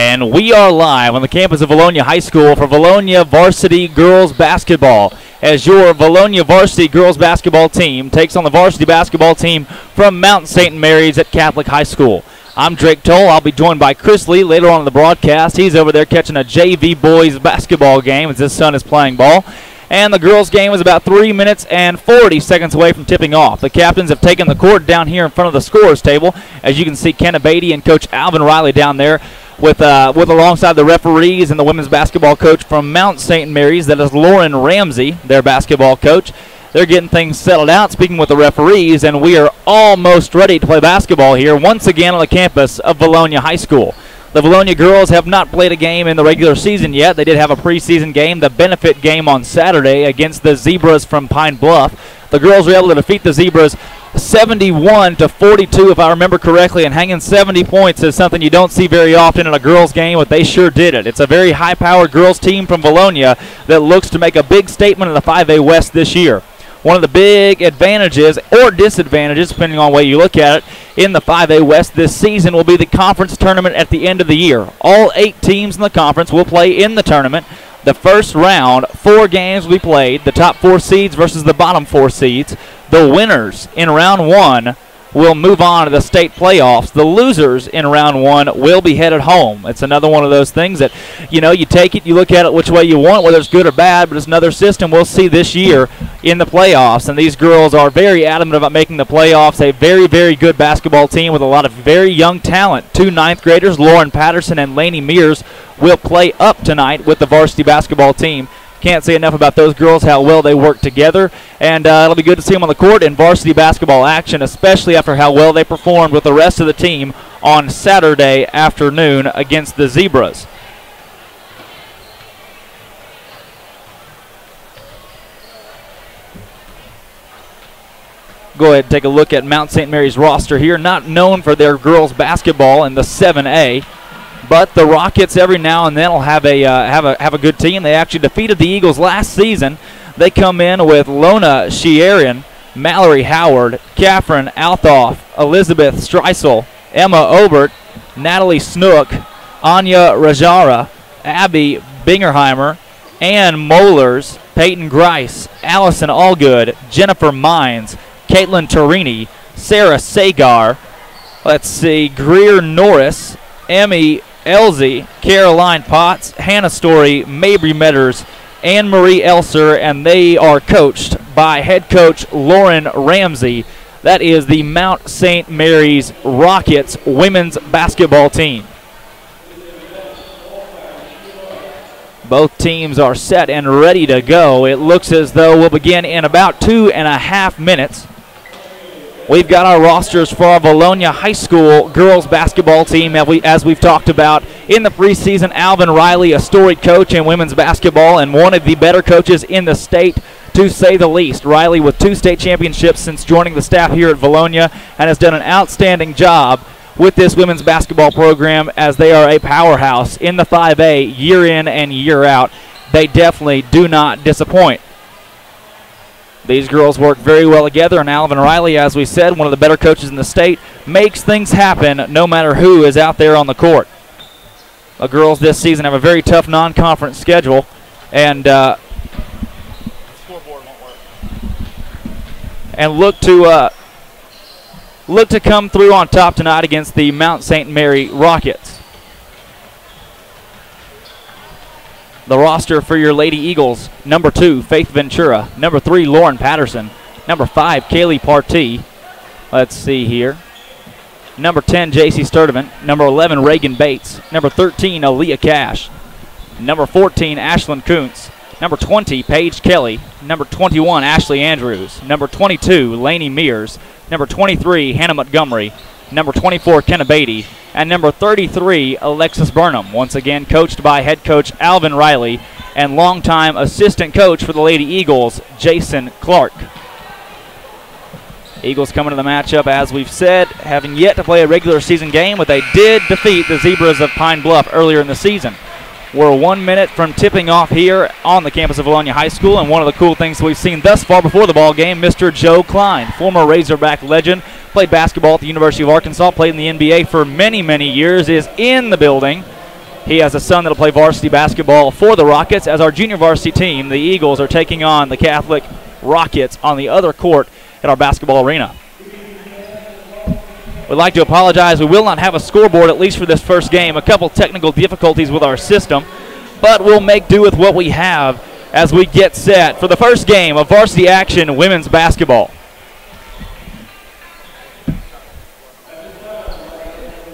And we are live on the campus of Vilonia High School for Vilonia Varsity Girls Basketball as your Vilonia Varsity Girls Basketball team takes on the varsity basketball team from Mount St. Mary's at Catholic High School. I'm Drake Toll. I'll be joined by Chris Lee later on in the broadcast. He's over there catching a JV boys basketball game as his son is playing ball. And the girls' game is about 3 minutes and 40 seconds away from tipping off. The captains have taken the court down here in front of the scorers table. As you can see, Kenna Beatty and Coach Alvin Riley down there with alongside the referees and the women's basketball coach from Mount St. Mary's. That is Lauren Ramsey, their basketball coach. They're getting things settled out, speaking with the referees, and we are almost ready to play basketball here once again on the campus of Vilonia High School. The Vilonia girls have not played a game in the regular season yet. They did have a preseason game, the benefit game on Saturday against the Zebras from Pine Bluff. The girls were able to defeat the Zebras 71-42, if I remember correctly, and hanging 70 points is something you don't see very often in a girls game, but they sure did it. It's a very high-powered girls team from Vilonia that looks to make a big statement in the 5A West this year. One of the big advantages or disadvantages, depending on the way you look at it, in the 5A West this season will be the conference tournament at the end of the year. All 8 teams in the conference will play in the tournament. The first round, 4 games will be played, the top 4 seeds versus the bottom 4 seeds. The winners in round 1 will move on to the state playoffs. The losers in round 1 will be headed home. It's another one of those things that, you know, you take it, you look at it which way you want, whether it's good or bad, but it's another system we'll see this year in the playoffs. And these girls are very adamant about making the playoffs. A very, very good basketball team with a lot of very young talent. 2 ninth graders, Lauren Patterson and Lainey Mears, will play up tonight with the varsity basketball team. Can't say enough about those girls, how well they work together, and it'll be good to see them on the court in varsity basketball action, especially after how well they performed with the rest of the team on Saturday afternoon against the Zebras. Go ahead and take a look at Mount St. Mary's roster here, not known for their girls basketball in the 7A. But the Rockets every now and then will have a good team. They actually defeated the Eagles last season. They come in with Lona Sheeran, Mallory Howard, Catherine Althoff, Elizabeth Streisel, Emma Obert, Natalie Snook, Anya Rajara, Abby Bingerheimer, Ann Mollers, Peyton Grice, Allison Allgood, Jennifer Mines, Caitlin Torini, Sarah Sagar, Greer Norris, Emmy Elsie, Caroline Potts, Hannah Story, Mabry Metters, Anne-Marie Elser, and they are coached by head coach Lauren Ramsey. That is the Mount St. Mary's Rockets women's basketball team. Both teams are set and ready to go. It looks as though we'll begin in about 2.5 minutes. We've got our rosters for our Vilonia High School girls basketball team, as we've talked about in the preseason. Alvin Riley, a storied coach in women's basketball and one of the better coaches in the state, to say the least. Riley with 2 state championships since joining the staff here at Vilonia and has done an outstanding job with this women's basketball program as they are a powerhouse in the 5A year in and year out. They definitely do not disappoint. These girls work very well together, and Alvin Riley, as we said, one of the better coaches in the state, makes things happen no matter who is out there on the court. The girls this season have a very tough non-conference schedule, and look to come through on top tonight against the Mount St. Mary Rockets. The roster for your Lady Eagles: number 2, Faith Ventura; number 3, Lauren Patterson; number 5, Kaylee Partee. Let's see here. Number 10, J.C. Sturdivant; number 11, Reagan Bates; number 13, Aaliyah Cash; number 14, Ashlyn Kuntz; number 20, Paige Kelly; number 21, Ashley Andrews; number 22, Lainey Mears; number 23, Hannah Montgomery; number 24, Kenna Beatty; and number 33, Alexis Burnham, once again coached by head coach Alvin Riley and longtime assistant coach for the Lady Eagles, Jason Clark. Eagles coming to the matchup, as we've said, having yet to play a regular season game, but they did defeat the Zebras of Pine Bluff earlier in the season. We're 1 minute from tipping off here on the campus of Vilonia High School, and one of the cool things we've seen thus far before the ball game, Mr. Joe Klein, former Razorback legend, played basketball at the University of Arkansas, played in the NBA for many, many years, is in the building. He has a son that'll play varsity basketball for the Rockets, as our junior varsity team, the Eagles, are taking on the Catholic Rockets on the other court at our basketball arena. We'd like to apologize. We will not have a scoreboard, at least for this first game. A couple technical difficulties with our system, but we'll make do with what we have as we get set for the first game of varsity action women's basketball.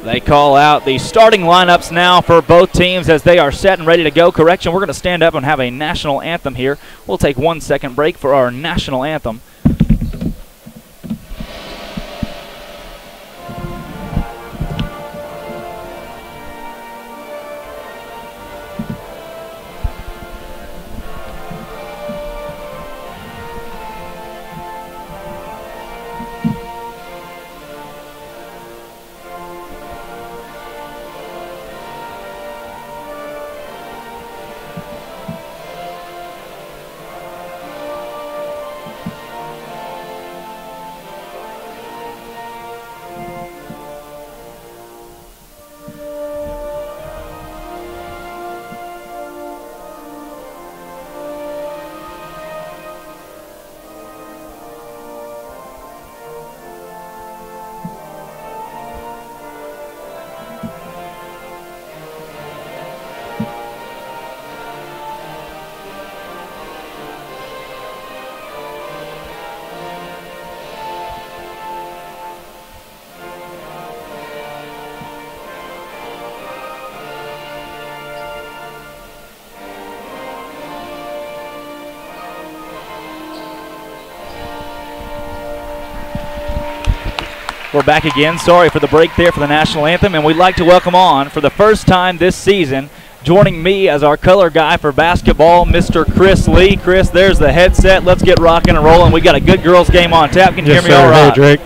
They call out the starting lineups now for both teams as they are set and ready to go. Correction, we're going to stand up and have a national anthem here. We'll take 1 second break for our national anthem. We're back again. Sorry for the break there for the national anthem, and we'd like to welcome on for the first time this season, joining me as our color guy for basketball, Mr. Chris Lee. Chris, there's the headset. Let's get rocking and rolling. We got a good girls game on tap. Can you hear me all right? Hey, Drake.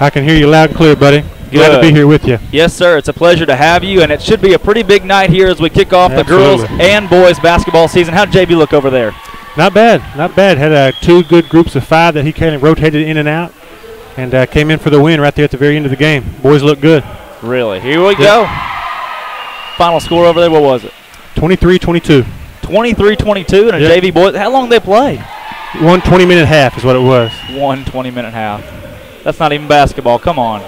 I can hear you loud and clear, buddy. Glad to be here with you. Yes, sir. It's a pleasure to have you, and it should be a pretty big night here as we kick off the girls and boys basketball season. How'd JB look over there? Not bad. Not bad. Had two good groups of 5 that he kind of rotated in and out, and came in for the win right there at the very end of the game. Boys look good. Really? Here we go. Final score over there, what was it? 23-22. 23-22 and a JV boys. How long did they play? 1 20-minute half is what it was. 1 20-minute half. That's not even basketball. Come on.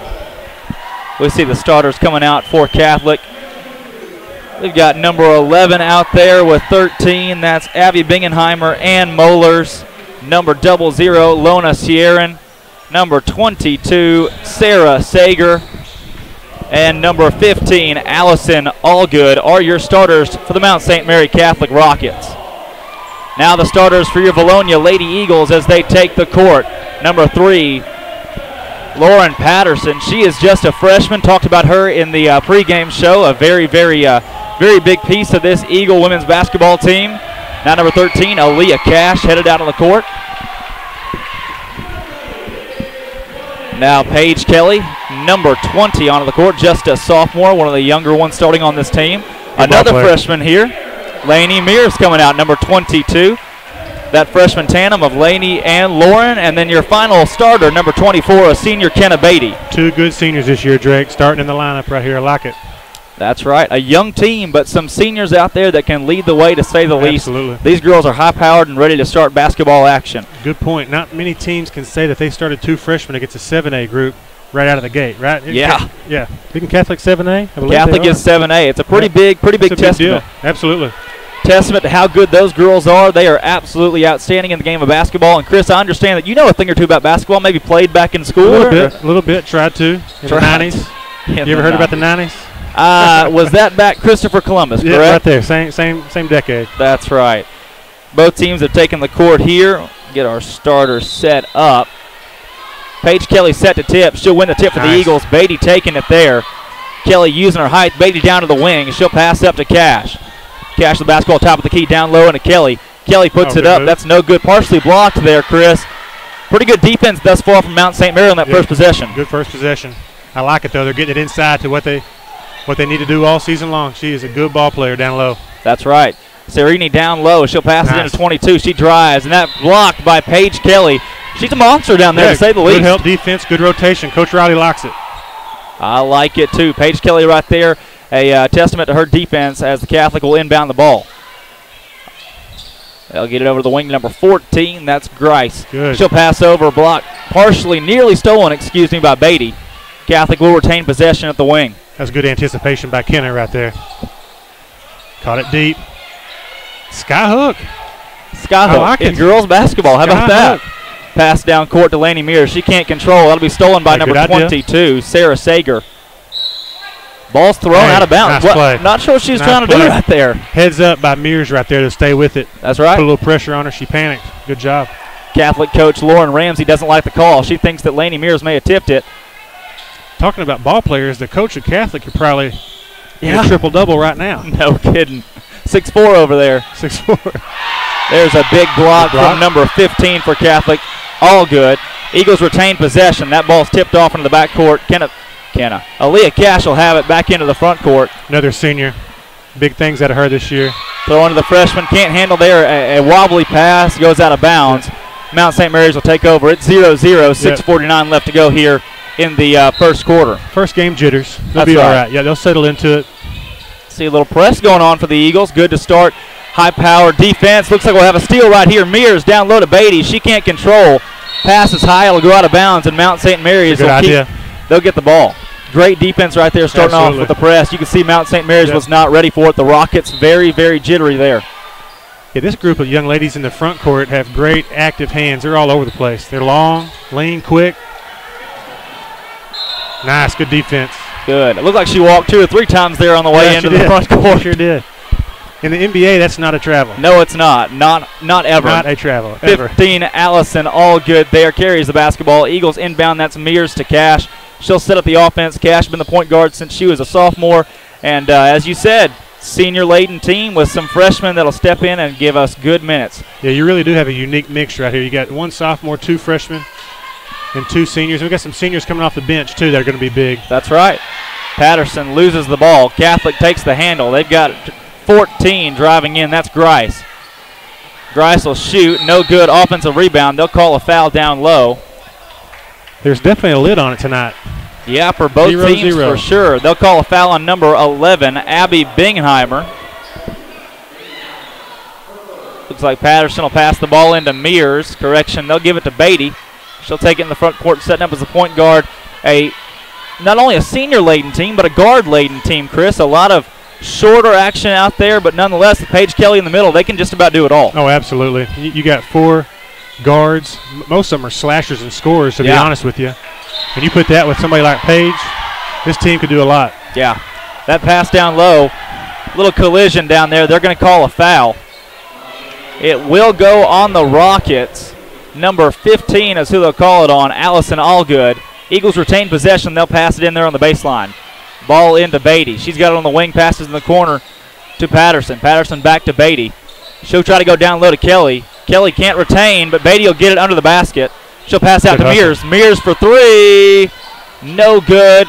We see the starters coming out for Catholic. We've got number 11 out there with 13. That's Abby Bingenheimer and Mollers. Number 00, Lona Sierran. Number 22, Sarah Sager. And number 15, Allison Allgood are your starters for the Mount St. Mary Catholic Rockets. Now the starters for your Vilonia Lady Eagles as they take the court. Number 3, Lauren Patterson. She is just a freshman. Talked about her in the pregame show. A very big piece of this Eagle women's basketball team. Now number 13, Aaliyah Cash, headed out on the court. Now Paige Kelly, number 20 onto the court, just a sophomore, one of the younger ones starting on this team. Another freshman here, Lainey Mears coming out, number 22. That freshman tandem of Lainey and Lauren, and then your final starter, number 24, a senior, Kenna Beatty. 2 good seniors this year, Drake, starting in the lineup right here. I like it. That's right. A young team, but some seniors out there that can lead the way, to say the least. Absolutely. These girls are high-powered and ready to start basketball action. Good point. Not many teams can say that they started 2 freshmen against a 7A group right out of the gate, right? Yeah. Yeah. Isn't Catholic 7A? Catholic is 7A. It's a pretty big testament. Deal. Absolutely. Testament to how good those girls are. They are absolutely outstanding in the game of basketball. And Chris, I understand that you know a thing or two about basketball. Maybe played back in school. A little bit. Tried to in the 90s. You ever heard about the 90s? Was that back Christopher Columbus, correct? Yeah, right there. Same decade. That's right. Both teams have taken the court here. Get our starters set up. Paige Kelly set to tip. She'll win the tip for the Eagles. Beatty taking it there. Kelly using her height. Beatty down to the wing. She'll pass up to Cash. Cash the basketball top of the key, down low into Kelly. Kelly puts it up. Move. That's no good. Partially blocked there, Chris. Pretty good defense thus far from Mount St. Mary on that first possession. Good first possession. I like it, though. They're getting it inside to what they need to do all season long. She is a good ball player down low. That's right. Serini down low. She'll pass it into 22. She drives, and that blocked by Paige Kelly. She's a monster down there, to say the least. Good help defense, good rotation. Coach Riley likes it. I like it, too. Paige Kelly right there a testament to her defense as the Catholic will inbound the ball. They'll get it over the wing, number 14. That's Grice. Good. She'll pass over a block, nearly stolen, by Beatty. Catholic will retain possession at the wing. That's good anticipation by Kenner right there. Caught it deep. Skyhook. Skyhook like in it. girls basketball. How about that? Skyhook. Pass down court to Laney Mears. She can't control. That'll be stolen by number Good idea. 22, Sarah Sager. Ball's thrown out of bounds. Nice play. Not sure what she's Nice trying to do play. right there. Heads up by Mears right there to stay with it. That's right. Put a little pressure on her. She panicked. Good job. Catholic coach Lauren Ramsey doesn't like the call. She thinks that Laney Mears may have tipped it. Talking about ball players, the coach at Catholic could probably get a triple-double right now. No kidding. 6'4" over there. 6'4". There's a big block from number 15 for Catholic. All good. Eagles retain possession. That ball's tipped off into the backcourt. Aaliyah Cash will have it back into the front court. Another senior. Big things out of her this year. Throw into the freshman. Can't handle there. A wobbly pass goes out of bounds. Mount St. Mary's will take over. It's 0-0. 6:49 left to go here in the first quarter. First game jitters. They'll That's be all right. right. Yeah, they'll settle into it. See a little press going on for the Eagles. Good to start. High-powered defense. Looks like we'll have a steal right here. Mears down low to Beatty. She can't control. Pass is high. It'll go out of bounds, and Mount St. Mary's they'll get the ball. Great defense right there starting off with the press. You can see Mount St. Mary's was not ready for it. The Rockets very, very jittery there. Yeah, this group of young ladies in the front court have great active hands. They're all over the place. They're long, lean, quick. Nice, good defense. Good. It looked like she walked 2 or 3 times there on the way into the front court. She sure did. In the NBA, that's not a travel. No, it's not. Not ever. Not a travel, ever. 15, Allison, all good there. Carries the basketball. Eagles inbound. That's Mears to Cash. She'll set up the offense. Cash been the point guard since she was a sophomore. And as you said, senior-laden team with some freshmen that'll step in and give us good minutes. Yeah, you really do have a unique mix right here. You got 1 sophomore, 2 freshmen, and 2 seniors. We've got some seniors coming off the bench, too, that are going to be big. That's right. Patterson loses the ball. Catholic takes the handle. They've got 14 driving in. That's Grice. Grice will shoot. No good. Offensive rebound. They'll call a foul down low. There's definitely a lid on it tonight. Yeah, for both teams for sure. They'll call a foul on number 11, Abby Bingheimer. Looks like Patterson will pass the ball into Mears. Correction, they'll give it to Beatty. She'll take it in the front court, setting up as a point guard. Not only a senior-laden team, but a guard-laden team, Chris. A lot of shorter action out there, but nonetheless, with Paige Kelly in the middle, they can just about do it all. Oh, absolutely. You got 4 guards. Most of them are slashers and scorers, to be honest with you. And you put that with somebody like Paige, this team could do a lot. Yeah. That pass down low, little collision down there. They're going to call a foul. It will go on the Rockets. Number 15 is who they'll call it on, Allison Allgood. Eagles retain possession. They'll pass it in there on the baseline. Ball into Beatty. She's got it on the wing, passes in the corner to Patterson. Patterson back to Beatty. She'll try to go down low to Kelly. Kelly can't retain, but Beatty will get it under the basket. She'll pass out to Mears. Mears for 3. No good.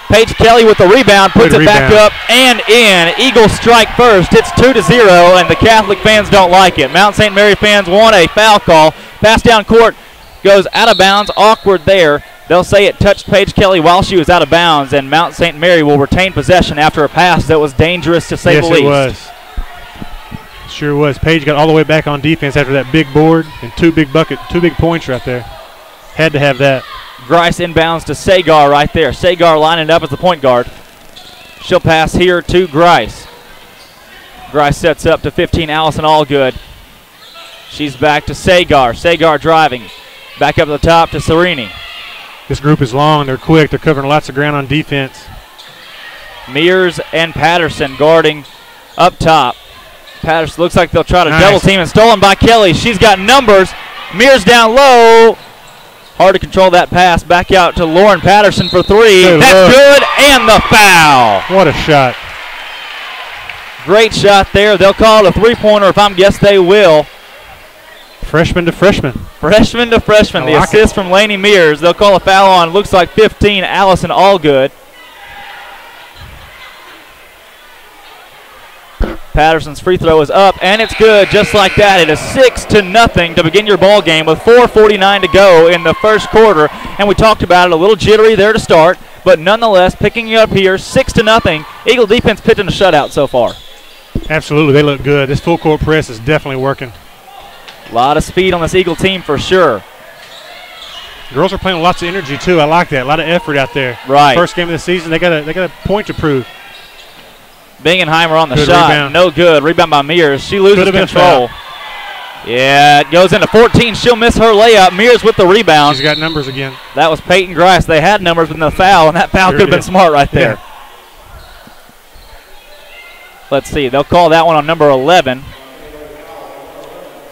Paige Kelly with the rebound, puts it back up and in. Eagles strike first. It's 2-0, and the Catholic fans don't like it. Mount St. Mary fans want a foul call. Pass down court goes out of bounds. Awkward there. They'll say it touched Paige Kelly while she was out of bounds, and Mount St. Mary will retain possession after a pass that was dangerous to say the least. Yes, it was. Sure was. Paige got all the way back on defense after that big board and 2 big points right there. Had to have that. Grice inbounds to Sagar right there. Sagar lining up as the point guard. She'll pass here to Grice. Grice sets up to 15, Allison Allgood. She's back to Sagar. Sagar driving. Back up at the top to Serini. This group is long. They're quick. They're covering lots of ground on defense. Mears and Patterson guarding up top. Patterson looks like they'll try to double team, and stolen by Kelly. She's got numbers. Mears down low. Hard to control that pass. Back out to Lauren Patterson for 3. That's good, and the foul. What a shot. Great shot there. They'll call it a 3-pointer if I'm guessed they will. Freshman to freshman. Freshman to freshman. The assist from Laney Mears. They'll call a foul on, looks like 15, Allison Allgood. Patterson's free throw is up, and it's good just like that. It is 6-0 to begin your ball game with 4:49 to go in the first quarter. And we talked about it, a little jittery there to start. but nonetheless picking it up here, 6-0. Eagle defense pitching a shutout so far. Absolutely, they look good. This full court press is definitely working. A lot of speed on this Eagle team for sure. Girls are playing with lots of energy too. I like that. A lot of effort out there. Right. First game of the season, they got a point to prove. Bingenheimer on the Good shot. rebound. No good. Rebound by Mears. She loses control. Yeah, it goes into 14. She'll miss her layup. Mears with the rebound. She's got numbers again. That was Peyton Grice. They had numbers with the foul, and that foul could have been smart right there. Yeah. Let's see. They'll call that one on number 11.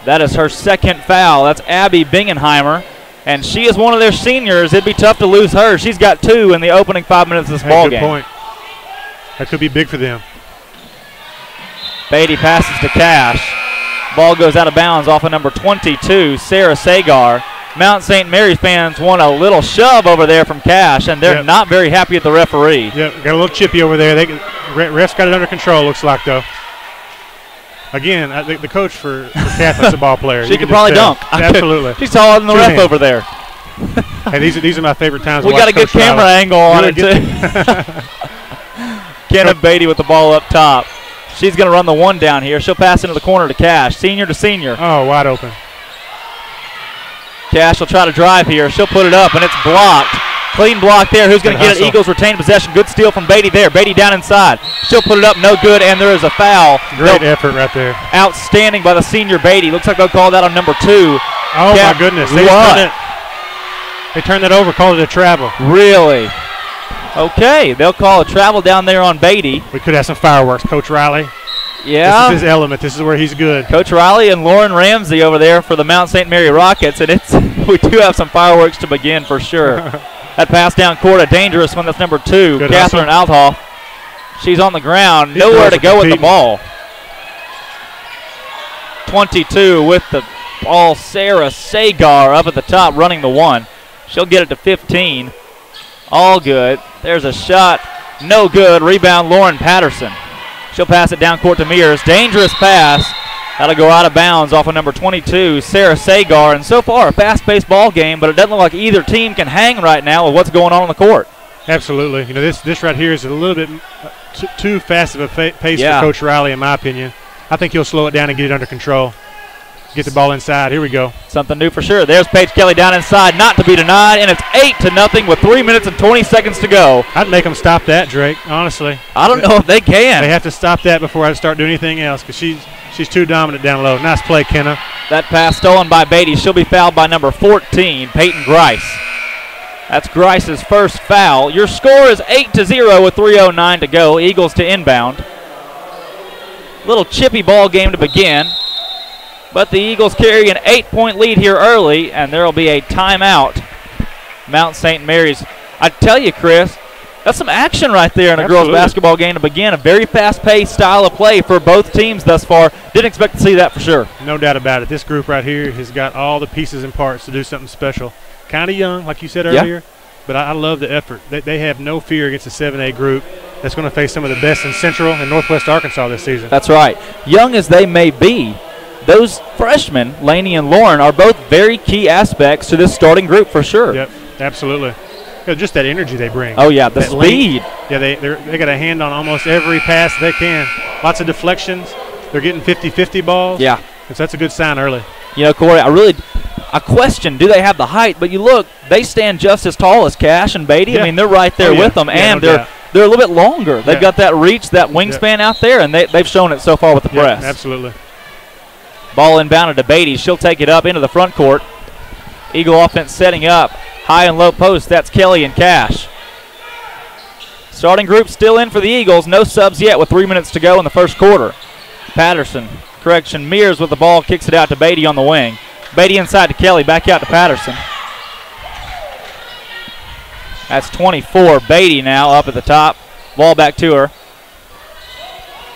That is her second foul. That's Abby Bingenheimer. And she is one of their seniors. It'd be tough to lose her. She's got 2 in the opening 5 minutes of this ball game. Good point. That could be big for them. Beatty passes to Cash. Ball goes out of bounds off of number 22, Sarah Sagar. Mount St. Mary fans want a little shove over there from Cash, and they're not very happy at the referee. Yep, got a little chippy over there. Ref's got it under control, looks like, though. Again, I think the coach for Catholic's a ball player. She could probably dunk. Absolutely. She's taller than the ref over there. Hey, these are my favorite times. We got a good camera angle on it, too. Kenneth Beatty with the ball up top. She's going to run the one down here. She'll pass into the corner to Cash. Senior to senior. Oh, wide open. Cash will try to drive here. She'll put it up, and it's blocked. Clean block there. Who's going to get it? Eagles retain possession. Good steal from Beatty there. Beatty down inside. She'll put it up. No good, and there is a foul. Great effort right there. Outstanding by the senior Beatty. Looks like they'll call that on number 2. Oh, my goodness. They turned that over, called it a travel. Really? Okay, they'll call a travel down there on Beatty. We could have some fireworks, Coach Riley. Yeah. This is his element. This is where he's good. Coach Riley and Lauren Ramsey over there for the Mount St. Mary Rockets, and we do have some fireworks to begin for sure. That pass down court, a dangerous one. That's number 2, good Catherine Althoff. She's on the ground, nowhere to go with the ball. 22 with the ball, Sarah Sagar up at the top running the one. She'll get it to 15. All good. There's a shot. No good. Rebound, Lauren Patterson. She'll pass it down court to Mears. Dangerous pass. That'll go out of bounds off of number 22, Sarah Sagar. And so far, a fast-paced ball game, but it doesn't look like either team can hang right now with what's going on the court. Absolutely. You know, this right here is a little bit too fast of a pace for Coach Riley, in my opinion. I think he'll slow it down and get it under control. Get the ball inside. Here we go. Something new for sure. There's Paige Kelly down inside, not to be denied, and it's 8-0 with 3 minutes and 20 seconds to go. I'd make them stop that, Drake, honestly. I don't know if they can. They have to stop that before I start doing anything else because she's too dominant down low. Nice play, Kenna. That pass stolen by Beatty. She'll be fouled by number 14, Peyton Grice. That's Grice's first foul. Your score is 8-0 with 3:09 to go. Eagles to inbound. Little chippy ball game to begin. But the Eagles carry an 8-point lead here early, and there will be a timeout. Mount St. Mary's. I tell you, Chris, that's some action right there in a girls' basketball game to begin. A very fast-paced style of play for both teams thus far. Didn't expect to see that for sure. No doubt about it. This group right here has got all the pieces and parts to do something special. Kind of young, like you said earlier, but I love the effort. They have no fear against a 7A group that's going to face some of the best in Central and Northwest Arkansas this season. That's right. Young as they may be, those freshmen, Laney and Lauren, are both very key aspects to this starting group for sure. Yep, absolutely. Just that energy they bring. Oh, yeah, the speed. Yeah, they got a hand on almost every pass they can. Lots of deflections. They're getting 50-50 balls. Yeah. So that's a good sign early. You know, Corey, I question, do they have the height? But you look, they stand just as tall as Cash and Beatty. Yeah. I mean, they're right there with them, and they're a little bit longer. They've got that reach, that wingspan out there, and they've shown it so far with the press. Absolutely. Ball inbounded to Beatty. She'll take it up into the front court. Eagle offense setting up. High and low post. That's Kelly and Cash. Starting group still in for the Eagles. No subs yet with 3 minutes to go in the first quarter. Mears with the ball. Kicks it out to Beatty on the wing. Beatty inside to Kelly. Back out to Patterson. That's 24. Beatty now up at the top. Ball back to her.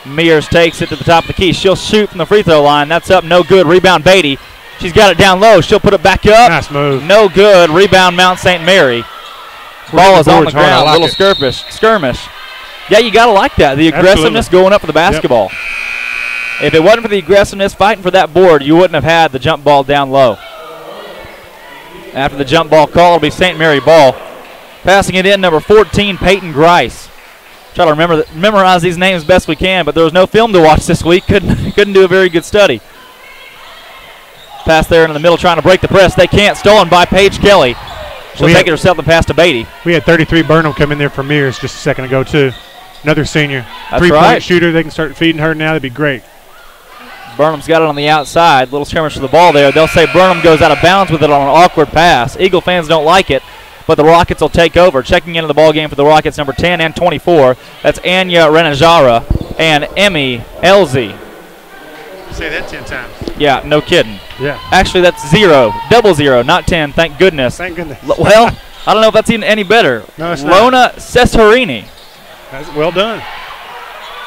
Mears takes it to the top of the key. She'll shoot from the free throw line. That's up, no good. Rebound Beatty. She's got it down low. She'll put it back up. Nice move. No good. Rebound Mount St. Mary. Ball is on the ground. Little skirmish. Yeah, you got to like that. The aggressiveness going up for the basketball. If it wasn't for the aggressiveness fighting for that board, you wouldn't have had the jump ball down low. After the jump ball call, it'll be St. Mary ball. Passing it in, number 14, Peyton Grice. Try to memorize these names best we can, but there was no film to watch this week. Couldn't do a very good study. Pass there in the middle, trying to break the press. They can't. Stolen by Paige Kelly. She'll take it herself and pass to Beatty. We had 33 Burnham come in there for Mears just a second ago, too. Another senior. That's Three-point right. shooter. They can start feeding her now. That'd be great. Burnham's got it on the outside. Little skirmish for the ball there. They'll say Burnham goes out of bounds with it on an awkward pass. Eagle fans don't like it, but the Rockets will take over. Checking into the ball game for the Rockets, number 10 and 24. That's Anya Renajara and Emmy Elzy. Say that 10 times. Yeah, no kidding. Yeah. Actually, that's 0, 00, not 10. Thank goodness. Thank goodness. Well, I don't know if that's even any better. No, it's Lona Cesarini. That's well done.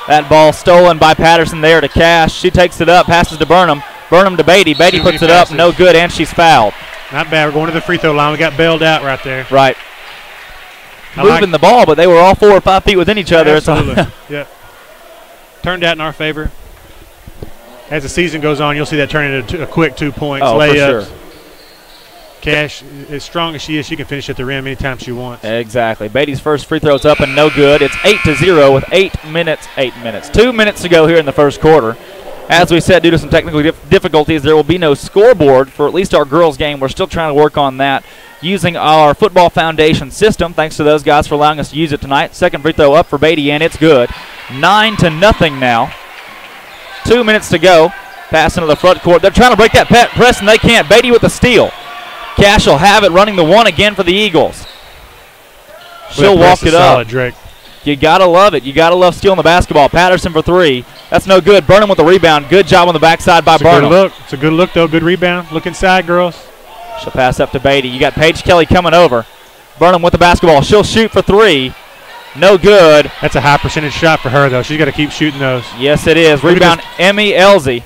That ball stolen by Patterson there to Cash. She takes it up, passes to Burnham. Burnham to Beatty. Beatty puts it up, no good, and she's fouled. Not bad. We're going to the free throw line. We got bailed out right there. Right. Moving the ball, but they were all 4 or 5 feet within each other. Absolutely. Yeah. Turned out in our favor. As the season goes on, you'll see that turn into a quick 2 points, layups. For sure. Cash, as strong as she is, she can finish at the rim anytime she wants. Exactly. Beatty's first free throw's up and no good. It's 8-0 with 2 minutes to go here in the first quarter. As we said, due to some technical difficulties, there will be no scoreboard for at least our girls' game. We're still trying to work on that using our Football Foundation system. Thanks to those guys for allowing us to use it tonight. Second free throw up for Beatty, and it's good. 9-0 now. 2 minutes to go. Pass into the front court. They're trying to break that press, and they can't. Beatty with the steal. Cash will have it, running the one again for the Eagles. She'll walk it up. Solid, Drake. You got to love it. You got to love stealing the basketball. Patterson for 3. That's no good. Burnham with the rebound. Good job on the backside by Burnham. Good look. It's a good look, though. Good rebound. Look inside, girls. She'll pass up to Beatty. You got Paige Kelly coming over. Burnham with the basketball. She'll shoot for 3. No good. That's a high percentage shot for her, though. She's got to keep shooting those. Yes, it is. Rebound, Emmy Elzy.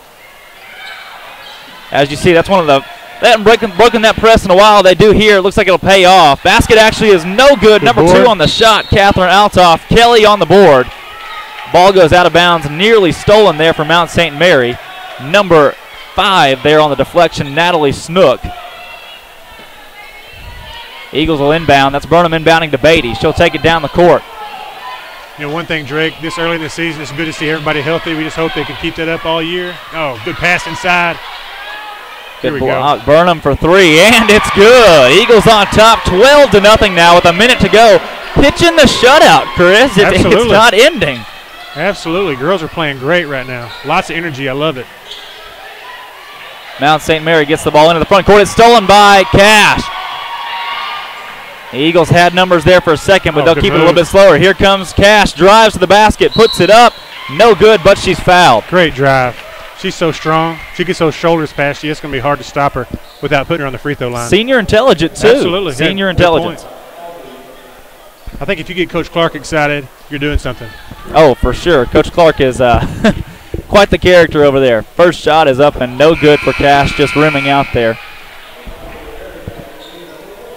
As you see, that's one of the... They haven't broken that press in a while. They do here. It looks like it'll pay off. Basket actually is no good. Number 2 on the shot, Catherine Altoff. Kelly on the board. Ball goes out of bounds. Nearly stolen there for Mount St. Mary. Number 5 there on the deflection, Natalie Snook. Eagles will inbound. That's Burnham inbounding to Beatty. She'll take it down the court. You know, one thing, Drake, this early in the season, it's good to see everybody healthy. We just hope they can keep that up all year. Oh, good pass inside. Here we go. Burnham for 3, and it's good. Eagles on top, 12-0 now with a minute to go. Pitching the shutout, Chris. It's not ending. Absolutely. Girls are playing great right now. Lots of energy. I love it. Mount St. Mary gets the ball into the front court. It's stolen by Cash. The Eagles had numbers there for a second, but they'll keep it a little bit slower. Here comes Cash, drives to the basket, puts it up. No good, but she's fouled. Great drive. She's so strong. She gets those shoulders past you. It's going to be hard to stop her without putting her on the free throw line. Senior intelligent, too. Absolutely. Senior intelligence. I think if you get Coach Clark excited, you're doing something. Oh, for sure. Coach Clark is quite the character over there. First shot is up and no good for Cash, just rimming out there.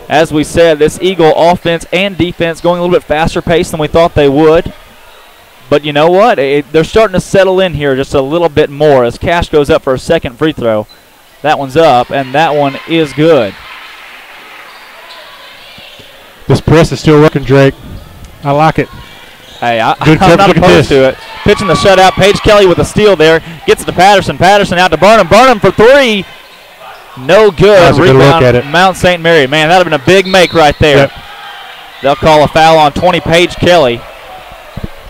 As we said, this Eagle offense and defense going a little bit faster pace than we thought they would. But you know what? They're starting to settle in here just a little bit more as Cash goes up for a second free throw. That one's up, and that one is good. This press is still working, Drake. I like it. Hey, I'm not opposed to it. Pitching the shutout. Paige Kelly with a steal there. Gets it to Patterson. Patterson out to Burnham. Burnham for 3. No good. Rebound, look at it. Mount St. Mary. Man, that would have been a big make right there. Yep. They'll call a foul on 20, Paige Kelly.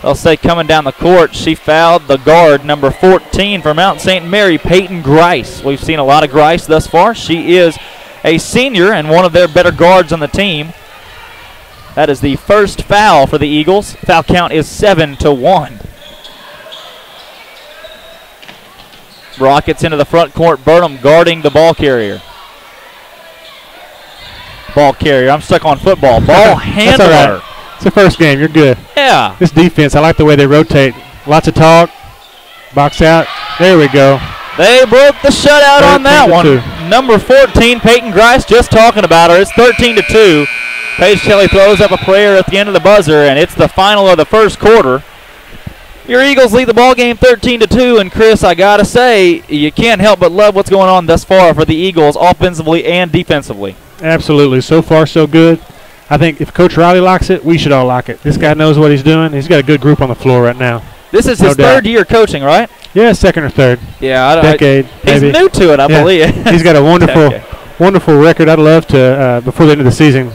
They'll say coming down the court, she fouled the guard, number 14 for Mount St. Mary, Peyton Grice. We've seen a lot of Grice thus far. She is a senior and one of their better guards on the team. That is the first foul for the Eagles. Foul count is 7-1. Rockets into the front court. Burnham guarding the ball carrier. I'm stuck on football. Ball handler. That's all right. It's the first game. You're good. Yeah. This defense, I like the way they rotate. Lots of talk. Box out. There we go. They broke the shutout on that one. Number 14, Peyton Grice, just talking about her. It's 13-2. Paige Kelly throws up a prayer at the end of the buzzer, and it's the final of the first quarter. Your Eagles lead the ball game 13-2, and Chris, I gotta say, you can't help but love what's going on thus far for the Eagles, offensively and defensively. Absolutely. So far, so good. I think if Coach Riley likes it, we should all like it. This guy knows what he's doing. He's got a good group on the floor right now. This is his third year coaching, right? Yeah, second or third. Yeah, decade. He's maybe. new to it, I believe. He's got a wonderful, wonderful record. I'd love to before the end of the season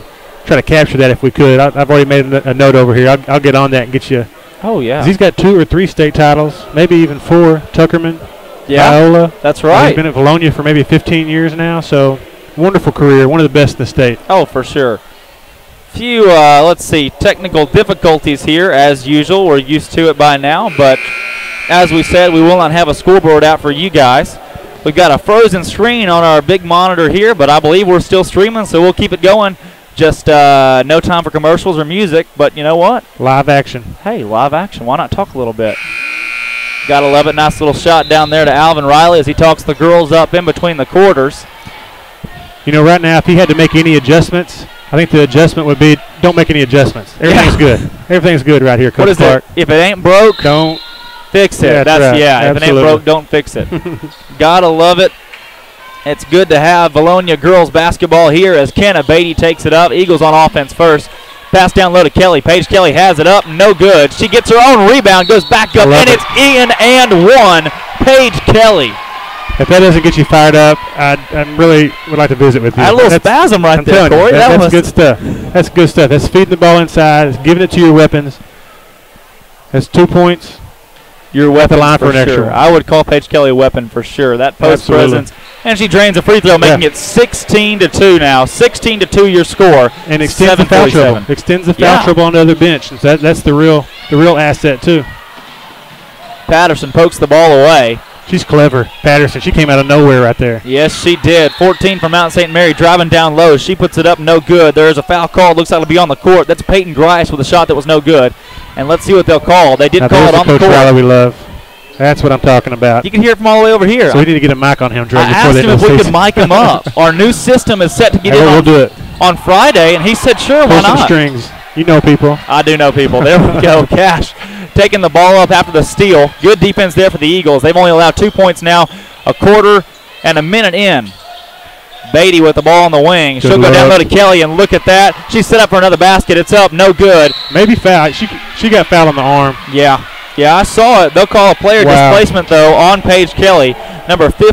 try to capture that if we could. I've already made a note over here. I'll get on that and get you. Oh yeah. He's got 2 or 3 state titles, maybe even 4. Tuckerman, Viola. That's right. He's been at Vilonia for maybe 15 years now. So wonderful career, one of the best in the state. Oh, for sure. Few, let's see, technical difficulties here as usual. We're used to it by now, but as we said, we will not have a scoreboard out for you guys. We've got a frozen screen on our big monitor here, but I believe we're still streaming, so we'll keep it going. Just no time for commercials or music, but you know what? Live action. Hey, live action. Why not talk a little bit? Gotta love it. Nice little shot down there to Alvin Riley as he talks the girls up in between the quarters. You know, right now, if he had to make any adjustments, I think the adjustment would be don't make any adjustments. Everything's good. Everything's good right here, Coach What is Clark. it? If it ain't broke, don't fix it. Yeah, That's right. yeah. If it ain't broke, don't fix it. Gotta love it. It's good to have Vilonia girls basketball here as Kenna Beatty takes it up. Eagles on offense first. Pass down low to Kelly. Paige Kelly has it up. No good. She gets her own rebound, goes back up, and it's in and one. Paige Kelly. If that doesn't get you fired up, I really would like to visit with you. A little spasm right there, Corey. That's good stuff. That's good stuff. That's feeding the ball inside. It's giving it to your weapons. That's 2 points. Your weapon line for an extra sure. one. I would call Paige Kelly a weapon for sure. That post presence. And she drains a free throw, making it 16-2 now. 16-2 your score. And extends the foul trouble. Extends the foul trouble on the other bench. So that's the real asset too. Patterson pokes the ball away. She's clever, Patterson. She came out of nowhere right there. Yes, she did. 14 from Mount St. Mary, driving down low. She puts it up, no good. There's a foul call. Looks like it'll be on the court. That's Peyton Grice with a shot that was no good. And let's see what they'll call. They did call it on the court. Coach Riley we love. That's what I'm talking about. You can hear it from all the way over here. So we need to get a mic on him, Dre. I asked him if we could mic him up. Our new system is set to get in on Friday, and he said, sure, why not? Strings. You know people. I do know people. There we go. Cash taking the ball up after the steal. Good defense there for the Eagles. They've only allowed 2 points now, a quarter and a minute in. Beatty with the ball on the wing. She'll go down low to Kelly, and look at that. She's set up for another basket. It's up. No good. Maybe foul. She got fouled on the arm. Yeah. Yeah, I saw it. They'll call a player displacement, though, on Paige Kelly, number 15.